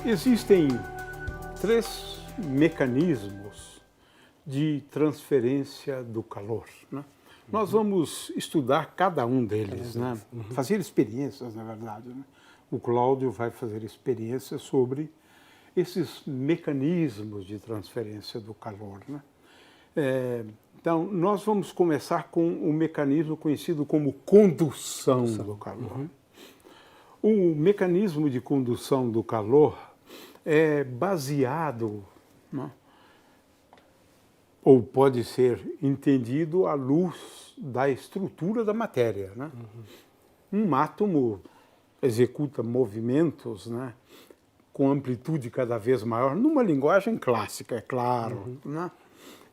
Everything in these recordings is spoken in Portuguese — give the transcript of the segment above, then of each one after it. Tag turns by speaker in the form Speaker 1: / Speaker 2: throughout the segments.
Speaker 1: Existem três mecanismos de transferência do calor, né? Nós vamos estudar cada um deles, né? Fazer experiências, na verdade, né? O Cláudio vai fazer experiências sobre esses mecanismos de transferência do calor, né? Então, nós vamos começar com o mecanismo conhecido como condução do calor. O mecanismo de condução do calor é baseado, né, ou pode ser entendido à luz da estrutura da matéria, né? Um átomo executa movimentos, né, com amplitude cada vez maior, numa linguagem clássica, é claro, né?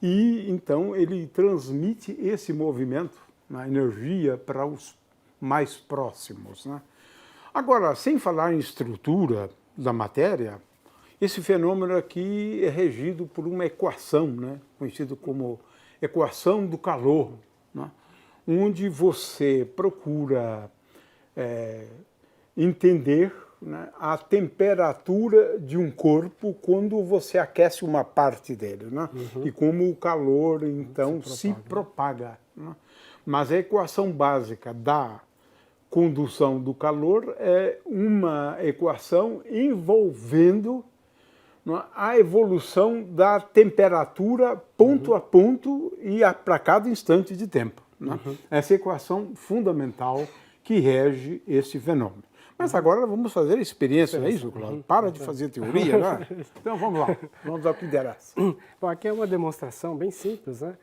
Speaker 1: E então ele transmite esse movimento, a energia, para os mais próximos, né? Agora, sem falar em estrutura da matéria, esse fenômeno aqui é regido por uma equação, né, conhecida como equação do calor, né, onde você procura entender, né, a temperatura de um corpo quando você aquece uma parte dele, né, e como o calor, então, se propaga, né? Mas a equação básica da condução do calor é uma equação envolvendo, né, a evolução da temperatura ponto a ponto e para cada instante de tempo, né? Essa é a equação fundamental que rege esse fenômeno. Mas agora vamos fazer experiência, é isso, Cláudio? Para de fazer teoria, né? Então vamos lá, vamos ao que interessa.
Speaker 2: Bom, aqui é uma demonstração bem simples, né,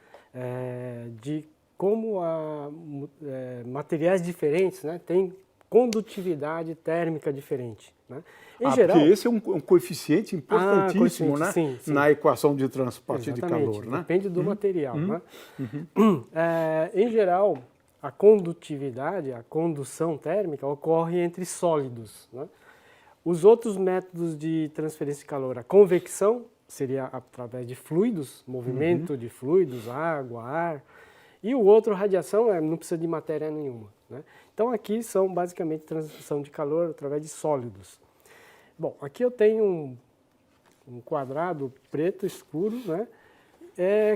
Speaker 2: de como materiais diferentes, né, têm condutividade térmica diferente, né? Em geral,
Speaker 1: porque esse é um coeficiente importantíssimo, né,
Speaker 2: sim.
Speaker 1: na equação de transporte de
Speaker 2: Exatamente,
Speaker 1: calor, né?
Speaker 2: depende do material, né? Em geral, a condutividade, a condução térmica ocorre entre sólidos, né? Os outros métodos de transferência de calor, a convecção seria através de fluidos, movimento de fluidos, água, ar, e o outro, radiação, não precisa de matéria nenhuma, né? Então aqui são basicamente transmissão de calor através de sólidos. Bom, aqui eu tenho um quadrado preto escuro, né,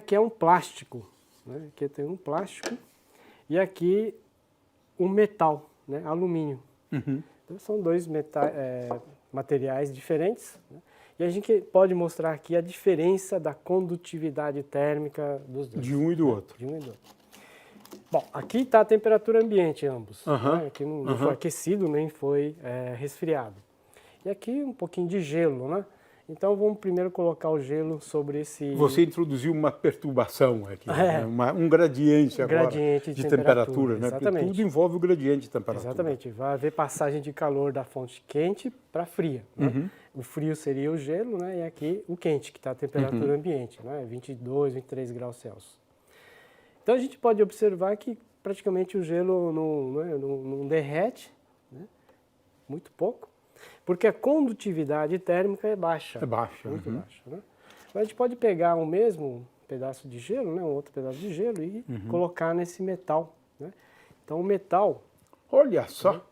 Speaker 2: que é um plástico, né? Aqui eu tenho um plástico e aqui um metal, né, alumínio. Então são dois materiais diferentes, né? E a gente pode mostrar aqui a diferença da condutividade térmica dos dois.
Speaker 1: De um e do outro.
Speaker 2: De um e do outro. Bom, aqui está a temperatura ambiente ambos, né? Aqui não foi aquecido nem foi resfriado. E aqui um pouquinho de gelo, né? Então vamos primeiro colocar o gelo sobre esse...
Speaker 1: Você introduziu uma perturbação aqui, né? Um gradiente agora de temperatura, né? Porque tudo envolve o gradiente de temperatura.
Speaker 2: Exatamente, vai haver passagem de calor da fonte quente para fria, né? O frio seria o gelo, né? E aqui o quente, que está a temperatura ambiente, né? 22, 23 graus Celsius. Então a gente pode observar que praticamente o gelo não derrete, né? Muito pouco, porque a condutividade térmica é baixa.
Speaker 1: É baixa.
Speaker 2: Muito baixa, né? Mas a gente pode pegar o mesmo pedaço de gelo, né? Um outro pedaço de gelo e colocar nesse metal, né? Então o metal...
Speaker 1: Olha só,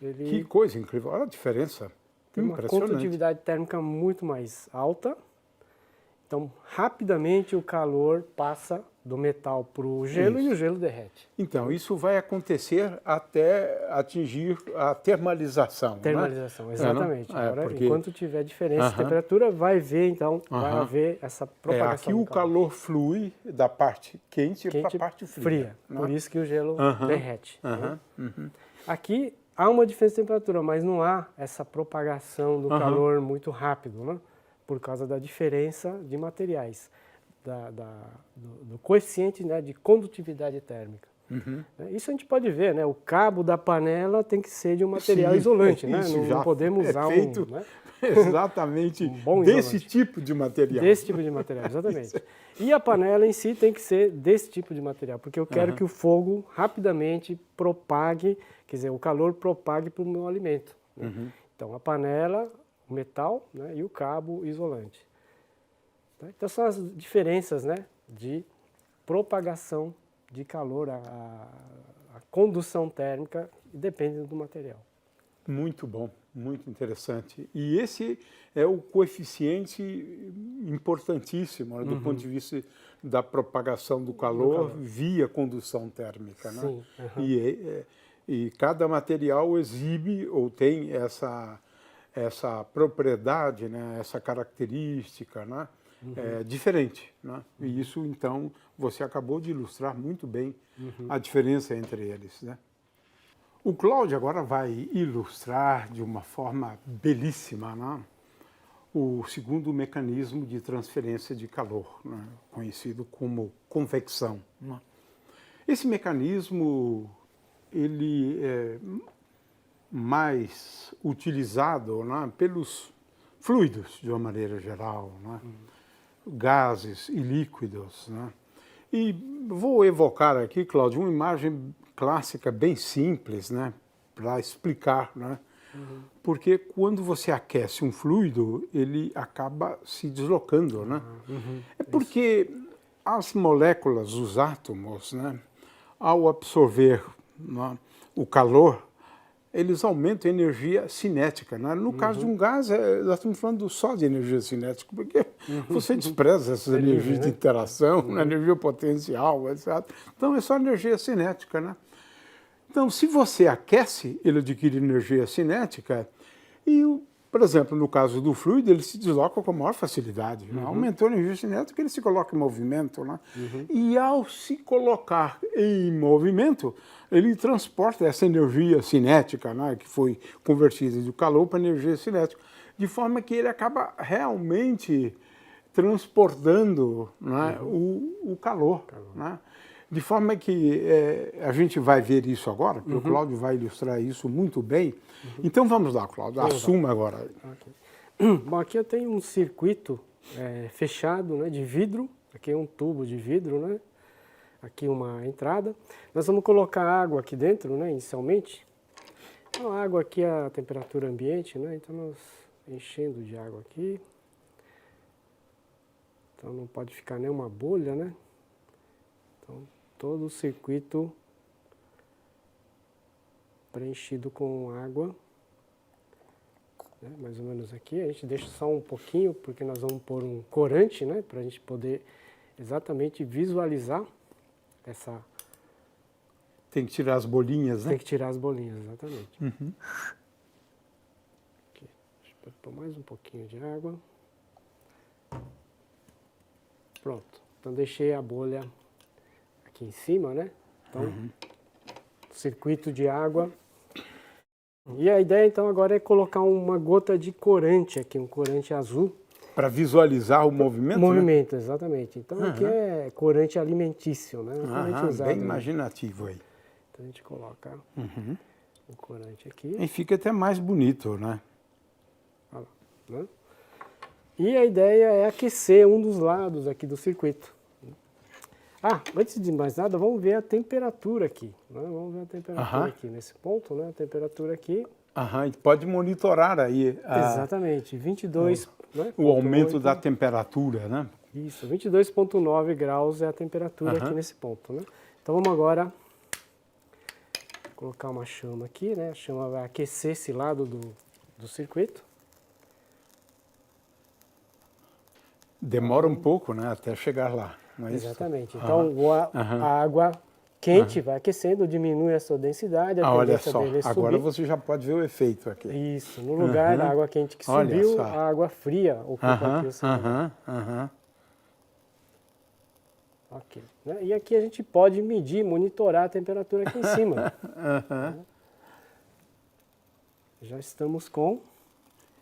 Speaker 2: ele
Speaker 1: que coisa incrível, olha a diferença.
Speaker 2: tem uma condutividade térmica muito mais alta. Então, rapidamente o calor passa do metal para o gelo e o gelo derrete.
Speaker 1: Então, isso vai acontecer até atingir a termalização.
Speaker 2: Termalização,
Speaker 1: né?
Speaker 2: exatamente. Agora,
Speaker 1: porque...
Speaker 2: enquanto tiver diferença de temperatura, vai ver, então, vai haver essa propagação.
Speaker 1: Aqui o calor flui da parte quente para a parte fria. Né?
Speaker 2: Por isso que o gelo derrete. Né? Aqui há uma diferença de temperatura, mas não há essa propagação do calor muito rápido, né? Por causa da diferença de materiais, do coeficiente, né, de condutividade térmica. Isso a gente pode ver, né? O cabo da panela tem que ser de um material isolante, né? Não podemos usar
Speaker 1: feito
Speaker 2: né?
Speaker 1: exatamente desse tipo de material.
Speaker 2: Desse tipo de material, exatamente. E a panela em si tem que ser desse tipo de material, porque eu quero que o fogo rapidamente propague, quer dizer, o calor propague para o meu alimento, né? Então a panela, o metal, né, e o cabo isolante. Então são as diferenças, né, de propagação de calor, a condução térmica, depende do material.
Speaker 1: Muito bom, Muito interessante. E esse é o coeficiente importantíssimo, né, do ponto de vista da propagação do calor via condução térmica. Né?
Speaker 2: Sim.
Speaker 1: E cada material exibe ou tem essa propriedade, né, essa característica, né, diferente. Né? E isso, então, você acabou de ilustrar muito bem a diferença entre eles. Né? O Cláudio agora vai ilustrar de uma forma belíssima, né, o segundo mecanismo de transferência de calor, né, conhecido como convecção. Né? Esse mecanismo ele é mais utilizado, né, pelos fluidos, de uma maneira geral, né, gases e líquidos. Né? E vou evocar aqui, Cláudio, uma imagem clássica bem simples, né, para explicar, né? Porque quando você aquece um fluido, ele acaba se deslocando, né? É porque as moléculas, os átomos, né, ao absorver, né, o calor, eles aumentam a energia cinética. Né? No caso de um gás, nós estamos falando só de energia cinética, porque você despreza essas energias de interação, energia potencial, etc. Então, é só energia cinética. Né? Então, se você aquece, ele adquire energia cinética e, por exemplo, no caso do fluido, ele se desloca com maior facilidade. Né? Aumentou a energia cinética, ele se coloca em movimento. Né? E ao se colocar em movimento, ele transporta essa energia cinética, né, que foi convertida do calor para energia cinética, de forma que ele acaba realmente transportando, né, o calor. Né? De forma que a gente vai ver isso agora, porque o Cláudio vai ilustrar isso muito bem. Então vamos lá, Cláudio, assuma agora.
Speaker 2: Okay. Bom, aqui eu tenho um circuito fechado, né, de vidro, aqui é um tubo de vidro, né? Aqui uma entrada. Nós vamos colocar água aqui dentro, né, inicialmente. Então, a água aqui é a temperatura ambiente, né? Então nós enchendo de água aqui. Então não pode ficar nenhuma bolha, né? Então todo o circuito preenchido com água, né? Mais ou menos aqui. A gente deixa só um pouquinho, porque nós vamos pôr um corante, né? Para a gente poder exatamente visualizar essa...
Speaker 1: Tem que tirar as bolinhas, né?
Speaker 2: Tem que tirar as bolinhas, exatamente. Aqui. Deixa eu pôr mais um pouquinho de água. Pronto. Então deixei a bolha aqui em cima, né? Então, circuito de água. E a ideia então agora é colocar uma gota de corante aqui, um corante azul.
Speaker 1: Para visualizar o movimento?
Speaker 2: Movimento, né? Exatamente. Então aqui é corante alimentício, né?
Speaker 1: Bem imaginativo aí.
Speaker 2: Então a gente coloca o corante aqui.
Speaker 1: E fica até mais bonito, né?
Speaker 2: Olha lá, né? E a ideia é aquecer um dos lados aqui do circuito. Antes de mais nada, vamos ver a temperatura aqui. Né? Vamos ver a temperatura aqui nesse ponto, né? A temperatura aqui.
Speaker 1: Pode monitorar aí.
Speaker 2: Exatamente, 22. Né?
Speaker 1: O aumento da temperatura, né?
Speaker 2: Isso, 22,9 graus é a temperatura aqui nesse ponto, né? Então vamos agora colocar uma chama aqui, né? A chama vai aquecer esse lado do circuito.
Speaker 1: Demora um pouco, né? Até chegar lá. Não é
Speaker 2: exatamente. Isso? Então a água quente vai aquecendo, diminui a sua densidade.
Speaker 1: Olha só, agora você já pode ver o efeito aqui.
Speaker 2: Isso, no lugar da água quente que subiu, a água fria ocupa aqui o seu lugar. Ok. Né? E aqui a gente pode medir, monitorar a temperatura aqui em cima. Já estamos com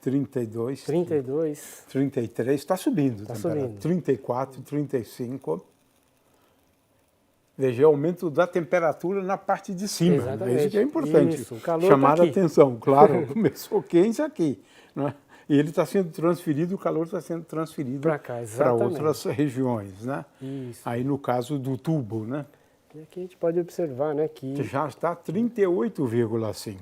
Speaker 1: 32. 33, está subindo.
Speaker 2: Está subindo.
Speaker 1: 34, 35. Veja, aumento da temperatura na parte de cima.
Speaker 2: Exatamente.
Speaker 1: Isso que é importante.
Speaker 2: Isso, o calor
Speaker 1: chamar
Speaker 2: tá
Speaker 1: a atenção. Claro, começou quente aqui. Né? E ele está sendo transferido, o calor está sendo transferido para outras regiões. Né?
Speaker 2: Isso.
Speaker 1: Aí no caso do tubo. Né?
Speaker 2: E aqui a gente pode observar, né, que
Speaker 1: já está 38,5.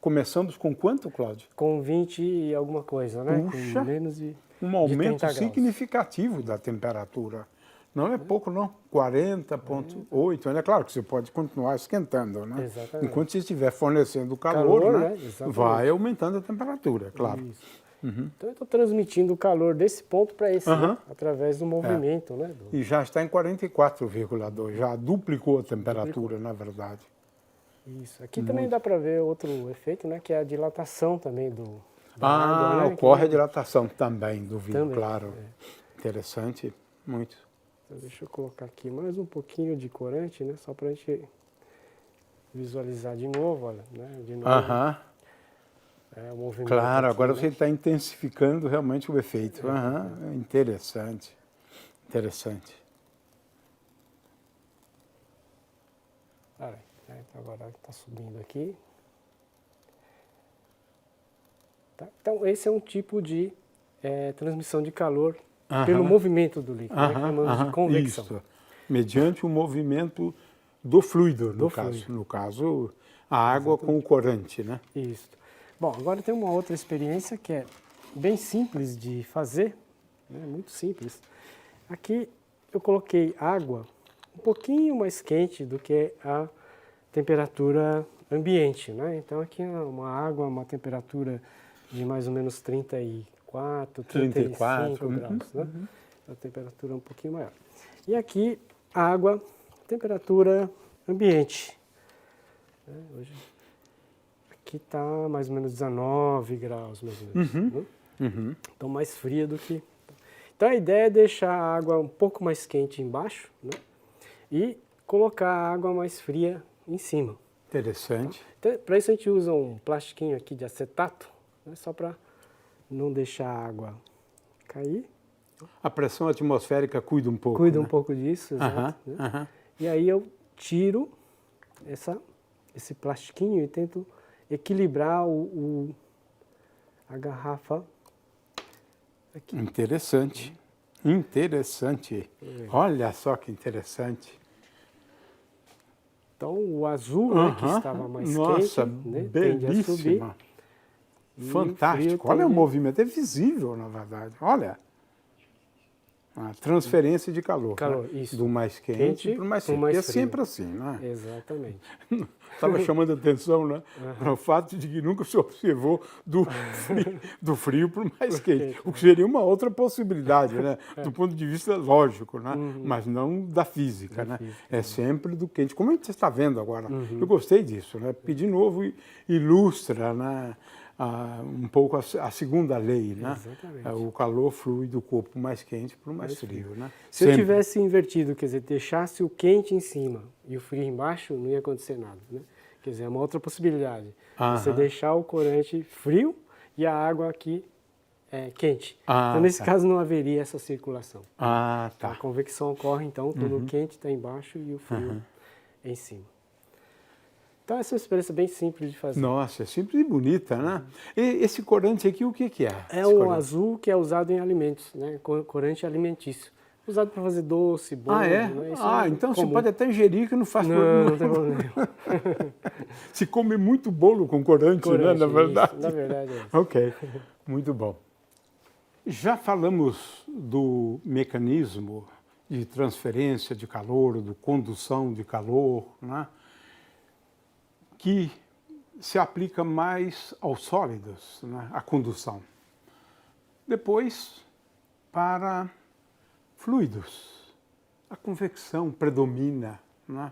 Speaker 1: Começamos com quanto, Cláudio?
Speaker 2: Com 20 e alguma coisa, né?
Speaker 1: Puxa,
Speaker 2: com menos de
Speaker 1: um aumento
Speaker 2: de 30
Speaker 1: significativo da temperatura. Não é pouco, não. 40,8. É claro que você pode continuar esquentando, né?
Speaker 2: Exatamente.
Speaker 1: Enquanto você estiver fornecendo calor, né? Vai aumentando a temperatura, claro.
Speaker 2: Isso. Então eu estou transmitindo o calor desse ponto para esse, né? Através do movimento, né?
Speaker 1: E já está em 44,2, já duplicou a temperatura, na verdade.
Speaker 2: Isso. Aqui também dá para ver outro efeito, né? Que é a dilatação também da água, né?
Speaker 1: Ocorre a dilatação também do vinho,
Speaker 2: Também,
Speaker 1: claro. Interessante, muito.
Speaker 2: Então, deixa eu colocar aqui mais um pouquinho de corante, né? Só para a gente visualizar de novo, olha, né? De novo. O movimento.
Speaker 1: Claro,
Speaker 2: aqui,
Speaker 1: agora
Speaker 2: né?
Speaker 1: você está intensificando realmente o efeito. Interessante, interessante.
Speaker 2: Então agora está subindo aqui. Tá? Então esse é um tipo de transmissão de calor pelo movimento do líquido, né? Chamamos de convecção.
Speaker 1: Isso, mediante o movimento do fluido, no caso.
Speaker 2: fluido.
Speaker 1: No caso, a água com o corante, né?
Speaker 2: Isso. Bom, agora tem uma outra experiência que é bem simples de fazer, né? Muito simples. Aqui eu coloquei água um pouquinho mais quente do que a temperatura ambiente, né? Então aqui é uma água, uma temperatura de mais ou menos 34, 35 graus, né? A temperatura é um pouquinho maior. E aqui água, temperatura ambiente. Hoje, aqui está mais ou menos 19 graus, mais ou menos. Né? Então mais fria do que... Então a ideia é deixar a água um pouco mais quente embaixo, né? E colocar a água mais fria em cima.
Speaker 1: Interessante.
Speaker 2: Então, para isso a gente usa um plastiquinho aqui de acetato, né? Só para não deixar a água cair.
Speaker 1: A pressão atmosférica cuida um pouco,
Speaker 2: Cuida
Speaker 1: né?
Speaker 2: um pouco disso, exato. Né? E aí eu tiro esse plastiquinho e tento equilibrar a garrafa aqui.
Speaker 1: Interessante, interessante. Olha só que interessante.
Speaker 2: Então o azul, né, que estava mais quente, né, tende a subir.
Speaker 1: Fantástico. Olha o movimento, é visível, na verdade. Olha. A transferência de calor, né?
Speaker 2: Isso.
Speaker 1: Do mais quente para o mais frio. E é sempre assim, né?
Speaker 2: Exatamente.
Speaker 1: Estava chamando a atenção, né? Para o fato de que nunca se observou do frio para o mais quente. O que seria uma outra possibilidade, né? Do ponto de vista lógico, né? Mas não da física, né? É sempre do quente. Como a gente está vendo agora. Eu gostei disso, né? Porque, de novo, ilustra, né? Um pouco a segunda lei, né? O calor flui do corpo mais quente para o mais frio, né?
Speaker 2: Se eu tivesse invertido, quer dizer, deixasse o quente em cima e o frio embaixo, não ia acontecer nada, né? Quer dizer, é uma outra possibilidade. Você deixar o corante frio e a água aqui quente. Então, nesse caso, não haveria essa circulação. A convecção ocorre, então, todo o quente está embaixo e o frio em cima. Então, essa é uma experiência bem simples de fazer.
Speaker 1: Nossa, é simples e bonita, né? E esse corante aqui, o que é?
Speaker 2: É um azul que é usado em alimentos, né? Corante alimentício. Usado para fazer doce, bolo.
Speaker 1: É?
Speaker 2: Né?
Speaker 1: Então você pode até ingerir que não faz
Speaker 2: problema. Não tem problema.
Speaker 1: Se come muito bolo com corante, né? Na verdade.
Speaker 2: Isso, na verdade é isso.
Speaker 1: Ok, muito bom. Já falamos do mecanismo de transferência de calor, de condução de calor, né? Que se aplica mais aos sólidos, né? A condução. Depois, para fluidos, a convecção predomina, né?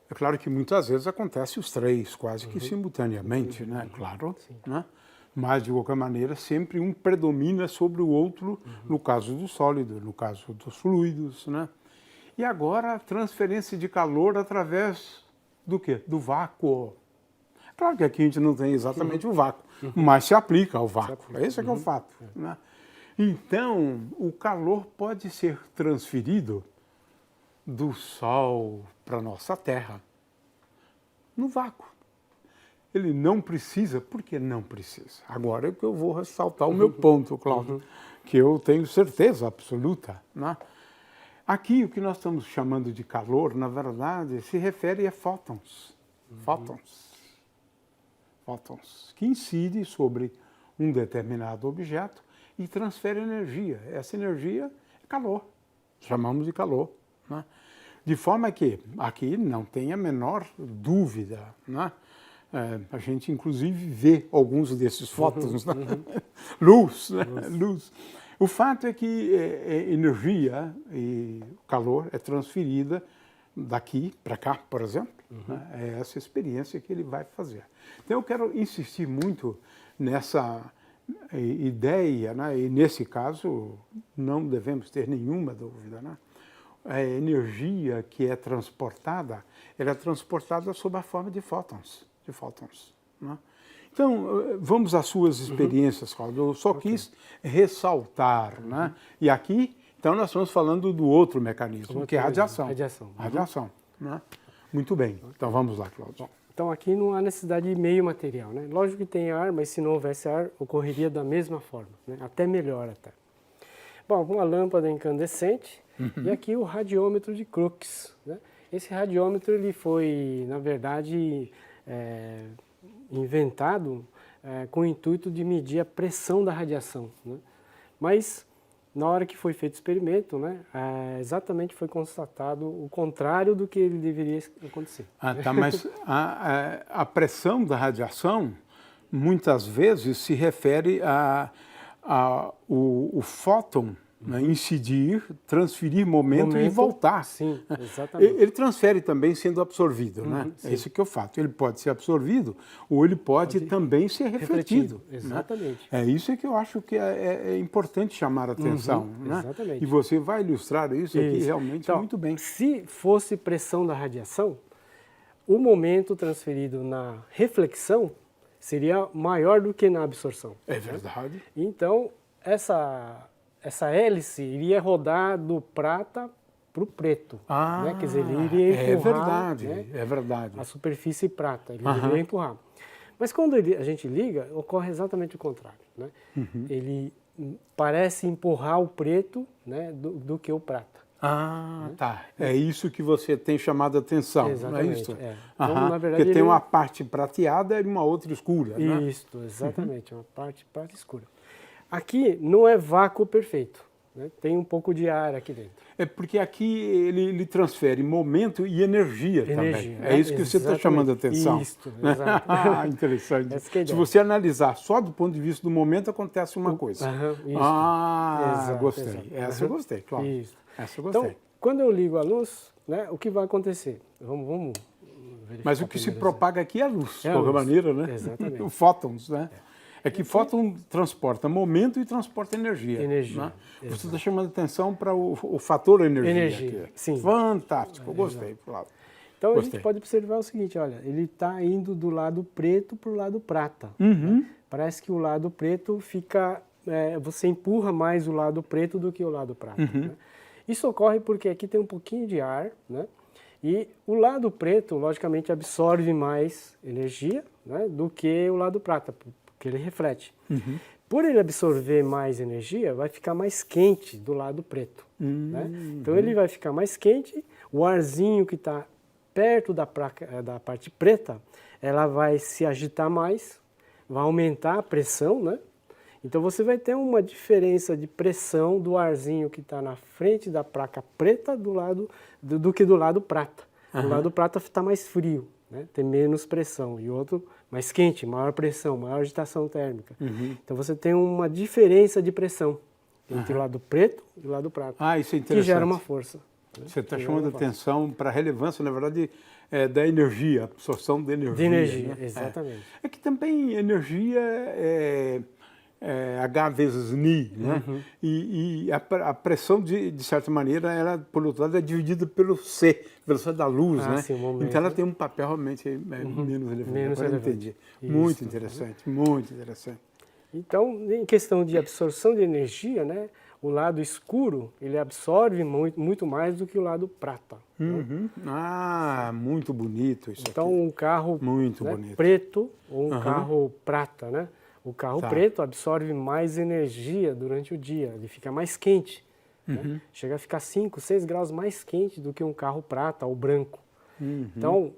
Speaker 1: É claro que muitas vezes acontece os três, quase que simultaneamente, né? Claro, né? Mas, de qualquer maneira, sempre um predomina sobre o outro, no caso do sólido, no caso dos fluidos, né? E agora a transferência de calor através do quê? Do vácuo. Claro que aqui a gente não tem exatamente o vácuo, mas se aplica ao vácuo. Esse é que é o fato, né? Então, o calor pode ser transferido do Sol para a nossa Terra no vácuo. Ele não precisa, por que não precisa? Agora é que eu vou ressaltar o meu ponto, Cláudio, que eu tenho certeza absoluta, né? Aqui, o que nós estamos chamando de calor, na verdade, se refere a fótons. Fótons, que incidem sobre um determinado objeto e transferem energia. Essa energia é calor, chamamos de calor, né? De forma que aqui não tem a menor dúvida, né? A gente inclusive vê alguns desses fótons, né? Luz, né? Luz. O fato é que energia e calor é transferida daqui para cá, por exemplo. Né? É essa experiência que ele vai fazer. Então eu quero insistir muito nessa ideia, né? E nesse caso não devemos ter nenhuma dúvida, né? A energia que é transportada, ela é transportada sob a forma de fótons, né? Então, vamos às suas experiências, Claudio. Eu só quis ressaltar, né? E aqui, então, nós estamos falando do outro mecanismo, que é a radiação. Radiação, né? Muito bem. Então, vamos lá, Claudio.
Speaker 2: Então, aqui não há necessidade de meio material, né? Lógico que tem ar, mas se não houvesse ar, ocorreria da mesma forma, né? Até melhor até. Bom, uma lâmpada incandescente e aqui o radiômetro de Crookes, né? Esse radiômetro ele foi, na verdade, inventado com o intuito de medir a pressão da radiação, né? Mas na hora que foi feito o experimento, né, exatamente foi constatado o contrário do que ele deveria acontecer.
Speaker 1: Tá, mas a pressão da radiação muitas vezes se refere o fóton, né, incidir, transferir momento e voltar.
Speaker 2: Sim, exatamente.
Speaker 1: Ele transfere também sendo absorvido, né?
Speaker 2: Sim.
Speaker 1: É isso que eu faço. Ele pode ser absorvido ou ele pode também ser refletido.
Speaker 2: Exatamente.
Speaker 1: Né? É isso que eu acho que é importante chamar a atenção. Né?
Speaker 2: Exatamente.
Speaker 1: E você vai ilustrar isso aqui realmente
Speaker 2: então,
Speaker 1: muito bem.
Speaker 2: Se fosse pressão da radiação, o momento transferido na reflexão seria maior do que na absorção.
Speaker 1: É verdade.
Speaker 2: Né? Então, essa hélice iria rodar do prata para o preto. Né? Quer dizer, ele iria empurrar,
Speaker 1: é verdade.
Speaker 2: a superfície prata, ele iria empurrar. Mas quando a gente liga, ocorre exatamente o contrário. Né? Ele parece empurrar o preto, né, do que o prata.
Speaker 1: Tá. É isso que você tem chamado a atenção,
Speaker 2: exatamente,
Speaker 1: não é isso?
Speaker 2: Então, na verdade,
Speaker 1: porque tem uma parte prateada e uma outra escura, né?
Speaker 2: Isso, exatamente, uma parte prata escura. Aqui não é vácuo perfeito, né? Tem um pouco de ar aqui dentro.
Speaker 1: É porque aqui ele transfere momento e energia também. É isso que você está chamando a atenção.
Speaker 2: Isso, exato.
Speaker 1: Interessante.
Speaker 2: Se
Speaker 1: você analisar só do ponto de vista do momento, acontece uma coisa.
Speaker 2: Isso.
Speaker 1: Gostei.
Speaker 2: Exato.
Speaker 1: Essa eu gostei, claro.
Speaker 2: Isso.
Speaker 1: Essa eu gostei.
Speaker 2: Então, quando eu ligo a luz, né, o que vai acontecer? Vamos verificar.
Speaker 1: Mas o que se propaga aqui é a luz, de
Speaker 2: a
Speaker 1: qualquer
Speaker 2: luz.
Speaker 1: maneira, né?
Speaker 2: Exatamente.
Speaker 1: Fótons, né? É que fóton transporta momento e transporta energia.
Speaker 2: Energia.
Speaker 1: Né? Você está chamando atenção para o fator energia. Aqui.
Speaker 2: Sim.
Speaker 1: Fantástico, eu gostei. Claro.
Speaker 2: Então a gente pode observar o seguinte, olha, ele está indo do lado preto para o lado prata. Né? Parece que o lado preto fica, você empurra mais o lado preto do que o lado prata. Né? Isso ocorre porque aqui tem um pouquinho de ar, né? E o lado preto, logicamente, absorve mais energia, né, do que o lado prata, porque ele reflete. Por ele absorver mais energia, vai ficar mais quente do lado preto. Né? Então ele vai ficar mais quente, o arzinho que está perto da parte preta, ela vai se agitar mais, vai aumentar a pressão, né? Então você vai ter uma diferença de pressão do arzinho que está na frente da placa preta do que do lado prata. O lado prata está mais frio, né? Tem menos pressão, e o outro mais quente, maior pressão, maior agitação térmica. Então você tem uma diferença de pressão entre o lado preto e o lado prata,
Speaker 1: isso é interessante.
Speaker 2: que gera uma força. Né?
Speaker 1: Você está chamando atenção para a relevância, na verdade, da energia, absorção de energia.
Speaker 2: De energia,
Speaker 1: né?
Speaker 2: exatamente.
Speaker 1: É que também energia H vezes Ni, né? E a pressão, de certa maneira, ela, por outro lado, é dividida pelo C, velocidade da luz, né?
Speaker 2: Sim, momento,
Speaker 1: então ela tem um papel realmente menos relevante. Agora eu entendi.
Speaker 2: Isso.
Speaker 1: Muito interessante, muito interessante.
Speaker 2: Então, em questão de absorção de energia, né? O lado escuro, ele absorve muito mais do que o lado prata. Né?
Speaker 1: Muito bonito isso
Speaker 2: então,
Speaker 1: aqui.
Speaker 2: um carro
Speaker 1: muito bonito.
Speaker 2: preto ou um carro prata, né? O carro preto absorve mais energia durante o dia, ele fica mais quente. Né? Chega a ficar 5, 6 graus mais quente do que um carro prata ou branco. Então,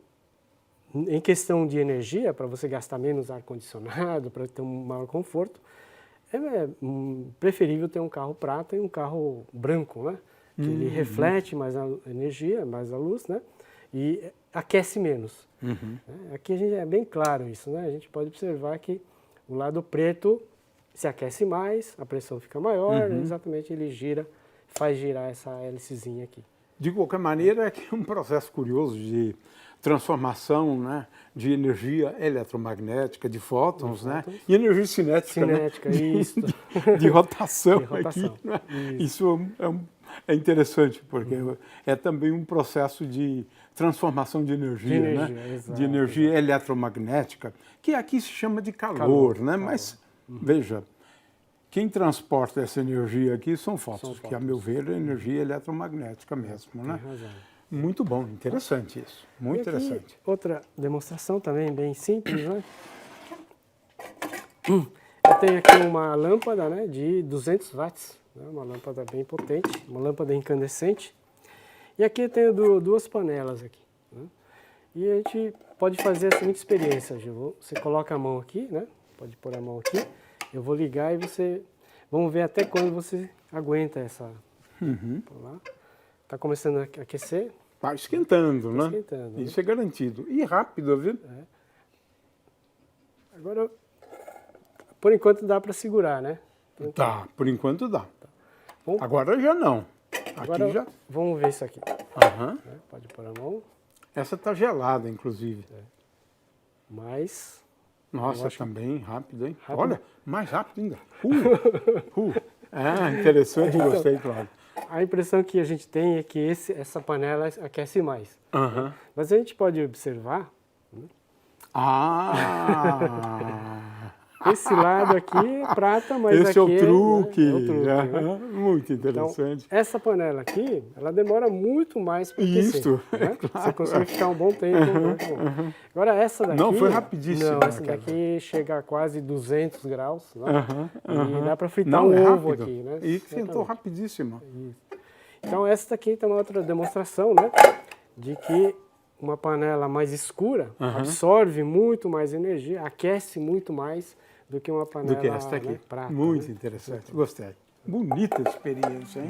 Speaker 2: em questão de energia, para você gastar menos ar-condicionado, para ter um maior conforto, é preferível ter um carro prata e um carro branco, né? que ele reflete mais a energia, mais a luz, né? E aquece menos. Aqui a gente é bem claro isso, né? A gente pode observar que o lado preto se aquece mais, a pressão fica maior, exatamente ele gira, faz girar essa hélicezinha aqui.
Speaker 1: De qualquer maneira, é que é um processo curioso de transformação, né, de energia eletromagnética, de fótons, né, e energia cinética, né,
Speaker 2: isso.
Speaker 1: de rotação,
Speaker 2: De rotação,
Speaker 1: aqui. Né? Isso é interessante, porque é também um processo de transformação de energia, né?
Speaker 2: Exato,
Speaker 1: de energia eletromagnética, que aqui se chama de calor, né? Mas, veja, quem transporta essa energia aqui são fótons, que, a meu ver, é energia eletromagnética mesmo, né?
Speaker 2: Tem razão.
Speaker 1: Muito bom, interessante isso, muito interessante.
Speaker 2: Outra demonstração também bem simples, né? Eu tenho aqui uma lâmpada, né, de 200 watts, né, uma lâmpada bem potente, uma lâmpada incandescente. E aqui eu tenho duas panelas aqui, né? E a gente pode fazer a seguinte experiência, Gil. Você coloca a mão aqui, né? Pode pôr a mão aqui. Eu vou ligar e você... Vamos ver até quando você aguenta essa... Está começando a aquecer.
Speaker 1: Está esquentando, né?
Speaker 2: Esquentando,
Speaker 1: isso é garantido. E rápido, viu?
Speaker 2: Agora, por enquanto dá para segurar, né?
Speaker 1: Tá, por enquanto dá.
Speaker 2: Bom,
Speaker 1: agora já não.
Speaker 2: Agora
Speaker 1: aqui já...
Speaker 2: vamos ver isso aqui. Pode pôr a mão.
Speaker 1: Essa está gelada, inclusive.
Speaker 2: Mas...
Speaker 1: Nossa, também rápido, hein?
Speaker 2: Rápido.
Speaker 1: Olha, mais rápido ainda. Interessante,
Speaker 2: Então,
Speaker 1: gostei, claro.
Speaker 2: A impressão que a gente tem é que essa panela aquece mais. Mas a gente pode observar... Esse lado aqui é prata, mas
Speaker 1: esse
Speaker 2: aqui
Speaker 1: é o truque.
Speaker 2: Né? É o truque, né?
Speaker 1: Muito interessante.
Speaker 2: Então, essa panela aqui, ela demora muito mais para aquecer.
Speaker 1: Isso,
Speaker 2: né?
Speaker 1: claro.
Speaker 2: Você consegue ficar um bom tempo. Agora essa daqui...
Speaker 1: Não, foi rapidíssimo.
Speaker 2: Não, essa daqui chega a quase 200 graus. Né? E dá para fritar
Speaker 1: Não,
Speaker 2: um ovo
Speaker 1: rápido.
Speaker 2: aqui. Né?
Speaker 1: E esquentou rapidíssimo.
Speaker 2: Então essa daqui tem uma outra demonstração, né? De que uma panela mais escura absorve muito mais energia, aquece muito mais do que uma panela
Speaker 1: do que esta aqui.
Speaker 2: Né, prata.
Speaker 1: Muito
Speaker 2: né?
Speaker 1: interessante, gostei. Bonita experiência, hein?